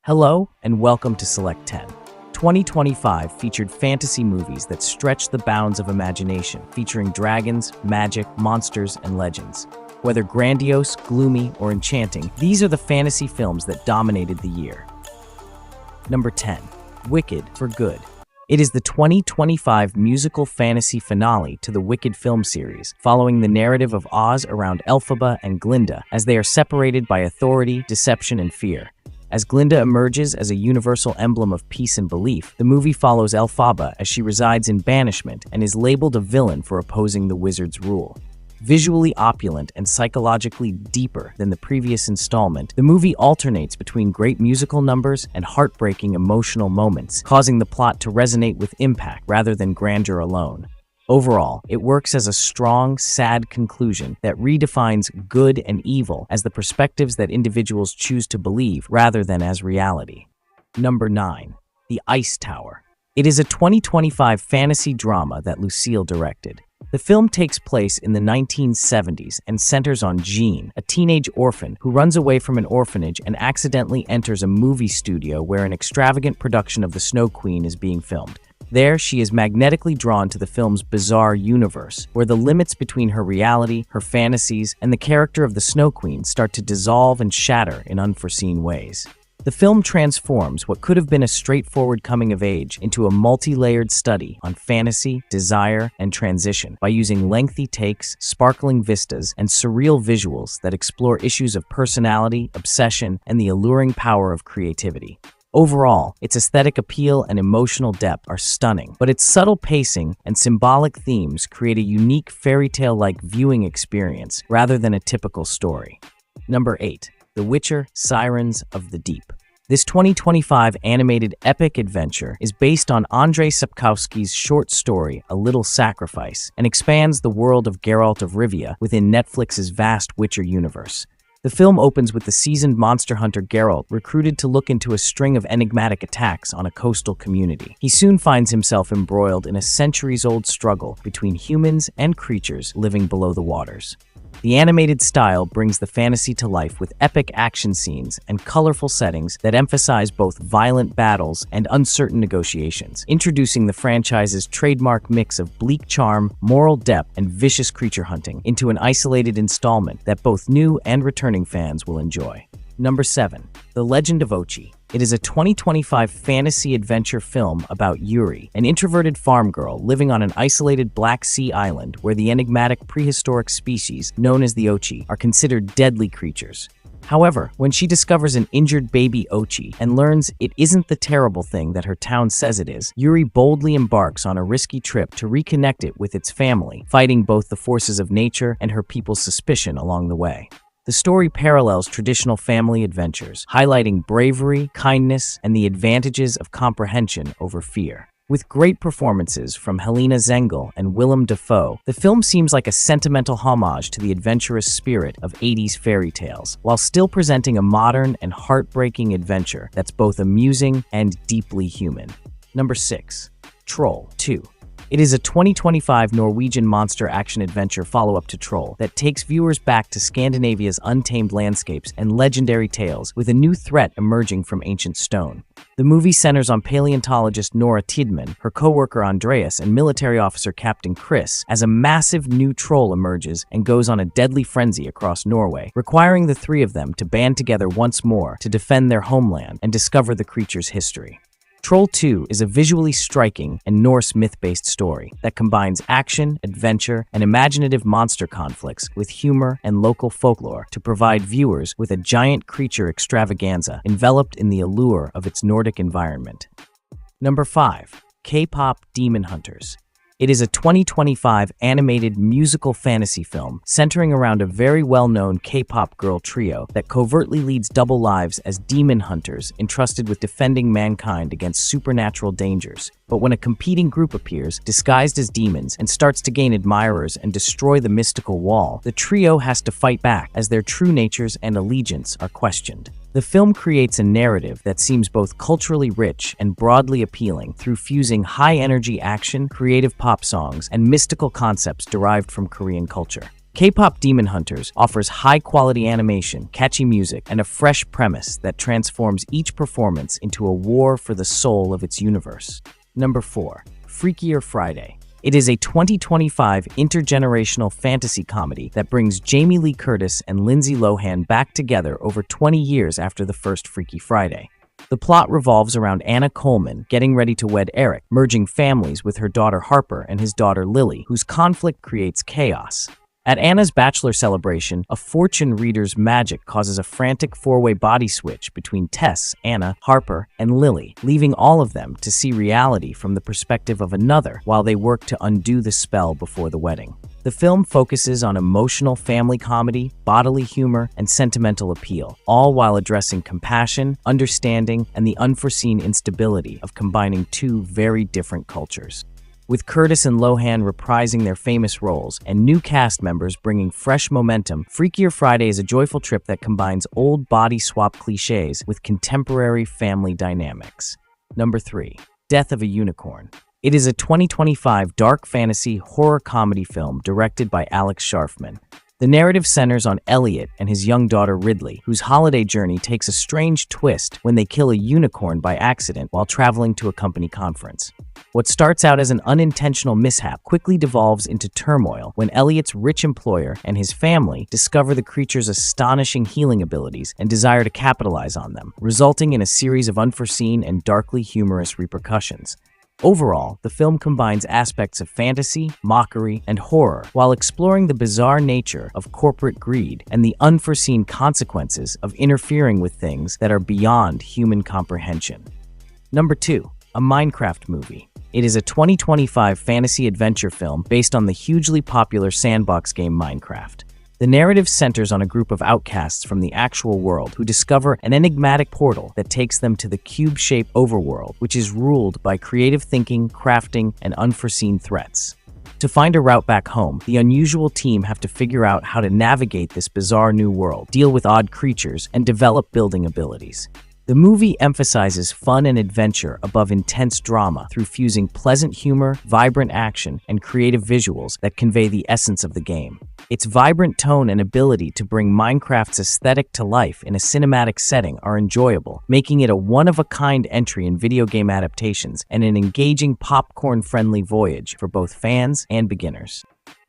Hello, and welcome to Select 10. 2025 featured fantasy movies that stretched the bounds of imagination, featuring dragons, magic, monsters, and legends. Whether grandiose, gloomy, or enchanting, these are the fantasy films that dominated the year. Number 10. Wicked for Good. It is the 2025 musical fantasy finale to the Wicked film series, following the narrative of Oz around Elphaba and Glinda as they are separated by authority, deception, and fear. As Glinda emerges as a universal emblem of peace and belief, the movie follows Elphaba as she resides in banishment and is labeled a villain for opposing the wizard's rule. Visually opulent and psychologically deeper than the previous installment, the movie alternates between great musical numbers and heartbreaking emotional moments, causing the plot to resonate with impact rather than grandeur alone. Overall, it works as a strong, sad conclusion that redefines good and evil as the perspectives that individuals choose to believe rather than as reality. Number 9. The Ice Tower. It is a 2025 fantasy drama that Lucille directed. The film takes place in the 1970s and centers on Jean, a teenage orphan who runs away from an orphanage and accidentally enters a movie studio where an extravagant production of The Snow Queen is being filmed. There, she is magnetically drawn to the film's bizarre universe, where the limits between her reality, her fantasies, and the character of the Snow Queen start to dissolve and shatter in unforeseen ways. The film transforms what could have been a straightforward coming-of-age into a multi-layered study on fantasy, desire, and transition by using lengthy takes, sparkling vistas, and surreal visuals that explore issues of personality, obsession, and the alluring power of creativity. Overall, its aesthetic appeal and emotional depth are stunning, but its subtle pacing and symbolic themes create a unique fairy tale-like viewing experience rather than a typical story. Number 8. The Witcher: Sirens of the Deep. This 2025 animated epic adventure is based on Andrzej Sapkowski's short story A Little Sacrifice and expands the world of Geralt of Rivia within Netflix's vast Witcher universe. The film opens with the seasoned monster hunter Geralt recruited to look into a string of enigmatic attacks on a coastal community. He soon finds himself embroiled in a centuries-old struggle between humans and creatures living below the waters. The animated style brings the fantasy to life with epic action scenes and colorful settings that emphasize both violent battles and uncertain negotiations, introducing the franchise's trademark mix of bleak charm, moral depth, and vicious creature hunting into an isolated installment that both new and returning fans will enjoy. Number 7. The Legend of Ochi. It is a 2025 fantasy adventure film about Yuri, an introverted farm girl living on an isolated Black Sea island where the enigmatic prehistoric species known as the Ochi are considered deadly creatures. However, when she discovers an injured baby Ochi and learns it isn't the terrible thing that her town says it is, Yuri boldly embarks on a risky trip to reconnect it with its family, fighting both the forces of nature and her people's suspicion along the way. The story parallels traditional family adventures, highlighting bravery, kindness, and the advantages of comprehension over fear. With great performances from Helena Zengel and Willem Dafoe, the film seems like a sentimental homage to the adventurous spirit of 80s fairy tales, while still presenting a modern and heartbreaking adventure that's both amusing and deeply human. Number 6. Troll 2. It is a 2025 Norwegian monster action-adventure follow-up to Troll that takes viewers back to Scandinavia's untamed landscapes and legendary tales with a new threat emerging from ancient stone. The movie centers on paleontologist Nora Tidman, her co-worker Andreas, and military officer Captain Chris as a massive new troll emerges and goes on a deadly frenzy across Norway, requiring the three of them to band together once more to defend their homeland and discover the creature's history. Troll 2 is a visually striking and Norse myth-based story that combines action, adventure, and imaginative monster conflicts with humor and local folklore to provide viewers with a giant creature extravaganza enveloped in the allure of its Nordic environment. Number 5. K-pop Demon Hunters. It is a 2025 animated musical fantasy film centering around a very well-known K-pop girl trio that covertly leads double lives as demon hunters entrusted with defending mankind against supernatural dangers. But when a competing group appears, disguised as demons, and starts to gain admirers and destroy the mystical wall, the trio has to fight back as their true natures and allegiance are questioned. The film creates a narrative that seems both culturally rich and broadly appealing through fusing high-energy action, creative pop songs, and mystical concepts derived from Korean culture. K-pop Demon Hunters offers high-quality animation, catchy music, and a fresh premise that transforms each performance into a war for the soul of its universe. Number 4. Freakier Friday. It is a 2025 intergenerational fantasy comedy that brings Jamie Lee Curtis and Lindsay Lohan back together over 20 years after the first Freaky Friday. The plot revolves around Anna Coleman getting ready to wed Eric, merging families with her daughter Harper and his daughter Lily, whose conflict creates chaos. At Anna's bachelor celebration, a fortune reader's magic causes a frantic four-way body switch between Tess, Anna, Harper, and Lily, leaving all of them to see reality from the perspective of another while they work to undo the spell before the wedding. The film focuses on emotional family comedy, bodily humor, and sentimental appeal, all while addressing compassion, understanding, and the unforeseen instability of combining two very different cultures. With Curtis and Lohan reprising their famous roles and new cast members bringing fresh momentum, Freakier Friday is a joyful trip that combines old body swap cliches with contemporary family dynamics. Number 3. Death of a Unicorn. It is a 2025 dark fantasy horror comedy film directed by Alex Sharfman. The narrative centers on Elliot and his young daughter Ridley, whose holiday journey takes a strange twist when they kill a unicorn by accident while traveling to a company conference. What starts out as an unintentional mishap quickly devolves into turmoil when Elliot's rich employer and his family discover the creature's astonishing healing abilities and desire to capitalize on them, resulting in a series of unforeseen and darkly humorous repercussions. Overall, the film combines aspects of fantasy, mockery, and horror while exploring the bizarre nature of corporate greed and the unforeseen consequences of interfering with things that are beyond human comprehension. Number 2. A Minecraft movie. It is a 2025 fantasy adventure film based on the hugely popular sandbox game Minecraft. The narrative centers on a group of outcasts from the actual world who discover an enigmatic portal that takes them to the cube-shaped overworld, which is ruled by creative thinking, crafting, and unforeseen threats. To find a route back home, the unusual team have to figure out how to navigate this bizarre new world, deal with odd creatures, and develop building abilities. The movie emphasizes fun and adventure above intense drama through fusing pleasant humor, vibrant action, and creative visuals that convey the essence of the game. Its vibrant tone and ability to bring Minecraft's aesthetic to life in a cinematic setting are enjoyable, making it a one-of-a-kind entry in video game adaptations and an engaging popcorn-friendly voyage for both fans and beginners.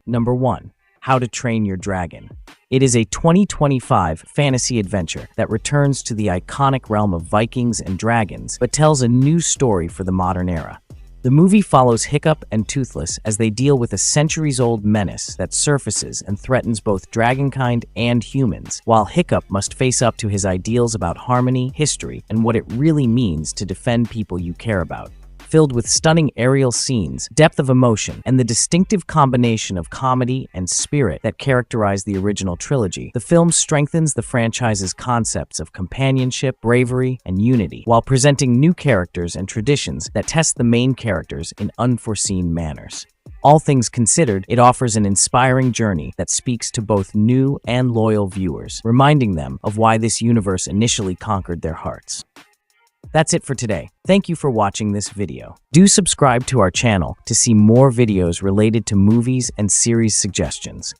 Number 1. How to Train Your Dragon. It is a 2025 fantasy adventure that returns to the iconic realm of Vikings and dragons, but tells a new story for the modern era. The movie follows Hiccup and Toothless as they deal with a centuries-old menace that surfaces and threatens both dragonkind and humans, while Hiccup must face up to his ideals about harmony, history, and what it really means to defend people you care about. Filled with stunning aerial scenes, depth of emotion, and the distinctive combination of comedy and spirit that characterize the original trilogy, the film strengthens the franchise's concepts of companionship, bravery, and unity, while presenting new characters and traditions that test the main characters in unforeseen manners. All things considered, it offers an inspiring journey that speaks to both new and loyal viewers, reminding them of why this universe initially conquered their hearts. That's it for today. Thank you for watching this video. Do subscribe to our channel to see more videos related to movies and series suggestions.